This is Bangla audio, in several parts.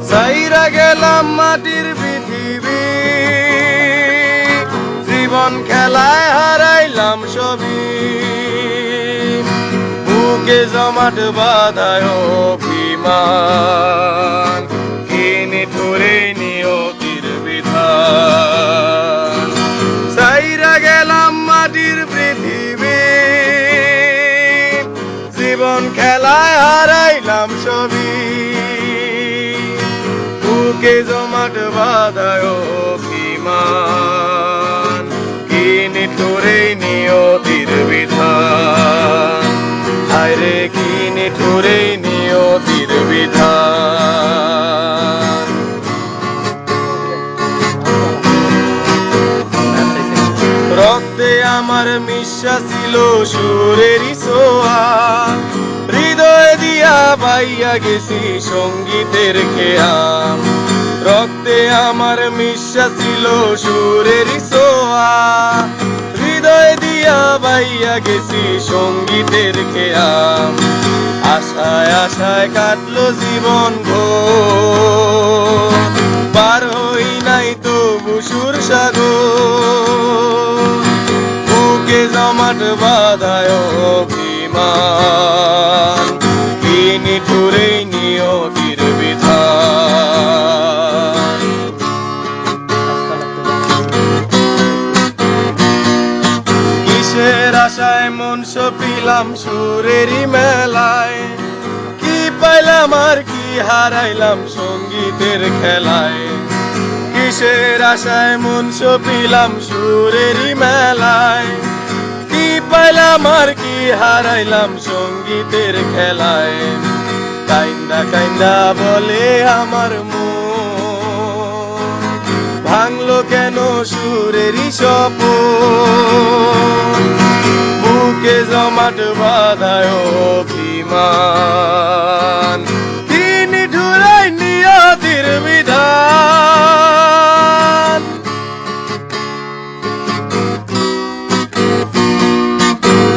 সাইরা গেলাম মাটির পৃথিবী, জীবন খেলায় হারাইলাম সবই, বুকে জমাট বাঁধায় অভিমান, কিনে ঠুরে নিয়তির বিধান। সাইরা গেলাম মাটির পৃথিবী, জীবন খেলায় হারাইলাম সবই, বুকে জমাট বাঁধায় অভিমান, কিনে ঠুরে নিয়তির বিধান। হায়রে কিনে ঠুরে নিয়তির বিধান। রক্তে আমার মিশা ছিল সুরেরই ছোঁয়া, হৃদয় দিয়া পাইয়া গেছি সঙ্গীতের খেয়াম। রক্তে আমার মিশা ছিল সুরেরই ছোঁয়া, হৃদয় দিয়া পাইয়া গেছি সঙ্গীতের খেয়াম। আশায় আশায় কাটলো জীবন ভোর, পার হই নাই তবু সুর সাগর, বুকে জমাট বাঁধায় অভিমান, কিনে ঠুরে নিয়তির বিধান। কিসের আশায় মন সপিলাম সুরেরই মেলায়, কি পাইলাম আর কি হারাইলাম সঙ্গীতের খেলায়। কিসের আশায় মন সপিলাম সুরেরই মেলায়, কি পাইলাম আর কি হারাইলাম সঙ্গীতের খেলায়। কাইন্দা কাইন্দা বলে আমার মন, ভাঙলো কেন সুরেরই স্বপন, বুকে জমাট বাঁধায় অভিমান, কিনে ঠুরে নিয়তির বিধান।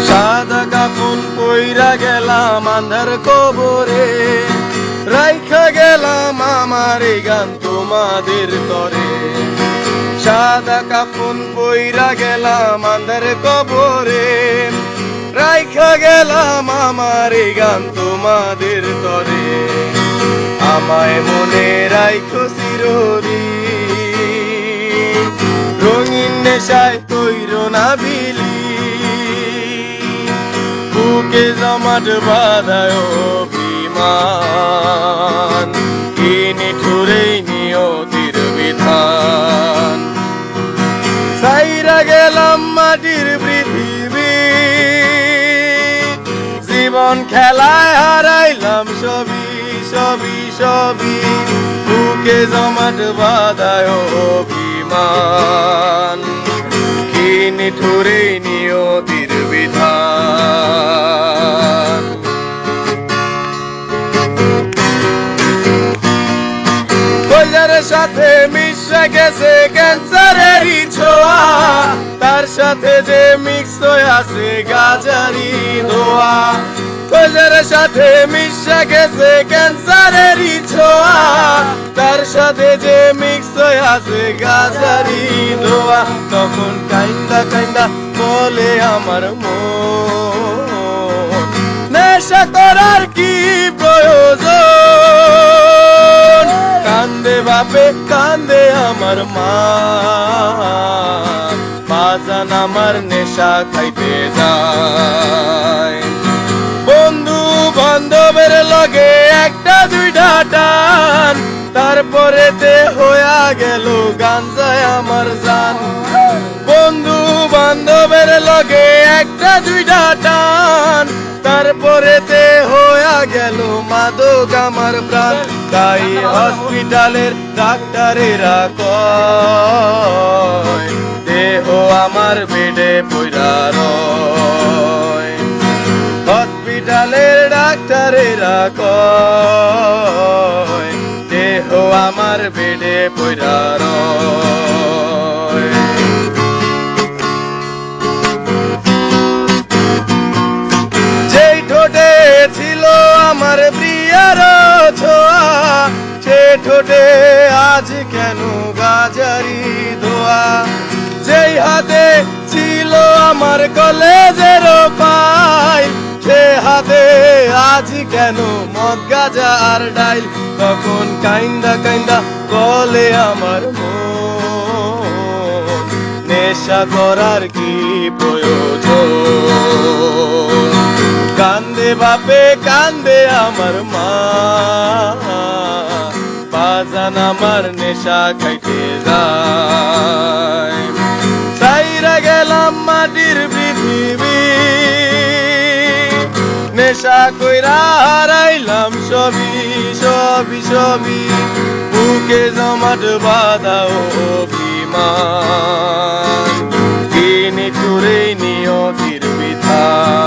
সাদা কাফন পইরা গেলাম আন্ধার কবরে, রাইখা গেলাম আমার এই গান তোমাদের তরে। সাদা কাফন পইরা গেলাম আন্ধার কবরে, রাইখা গেলাম আমার এই গান তোমাদের তরে। আমায় মনে রাইখো চিরদিন, রঙিন নেশায় তৈর না বিলি, বুকে জমাট বাঁধায় অভিমান, কিনে ঠুরে নিয়তির বিধান। সাইরা গেলাম মাটির পৃথিবী, জীবন খেলায় হারাইলাম সবই সবই সবই, বুকে জমাট বাঁধায় অভিমান, কিনে ঠুরে নিয়তির বিধান। কইলার সাথে মিশে গেছে ক্যান্সারেরই ছোঁয়া, তার সাথে যে মিক্স হয়ে আছে গাজারি ধোয়া। কইলার সাথে মিশে গেছে ক্যান্সারেরই ছোঁয়া, তার সাথে যে মিক্স হয়ে আছে গাজারি ধোয়া। তখন কাইন্দা কাইন্দা বলে আমার মন, নেশা করার কি প্রয়োজন, কান্দে বাপে কান্দে আমার মা, বাজান আমার নেশা খাইতে যায়। বন্ধু বান্ধবের লগে একটা দুইটা টান, তারপরেতে হইয়া গেল গাঞ্জায় আমার জান। বন্ধু বান্ধবের লগে একটা দুইটা টান, তারপরেতে হইয়া গেল মাদক আমার প্রাণ। তাই হসপিটালের ডাক্তারেরা কয়, দেহ আমার বেডে পইরা রয়। হসপিটালের ডাক্তারেরা কয়, দেহ আমার বেডে পইরা রয়। যেই ঠোঁটে ছিল আমার প্রিয়ার ছোঁয়া, সে ঠোঁটে আজ কেন গাজারি ধোয়া। যেই হাতে ছিল আমার কলেজের ফাইল, সে হাতে আজ কেন মদ গাজা আর ডাইল। তখন কাইন্দা কাইন্দা বলে আমার মন, নেশা করার কি প্রয়োজন। কান্দে বাপে কান্দে আমার মা, বাজান আমার নেশা খাইতে যায়। সাইরা গেলাম মাটির পৃথিবী, নেশা কইরা হারাইলাম সবই সবই সবই। বুকে জমাট বাঁধা অভিমান, কি নিঠুরে নিয়তির বিধান।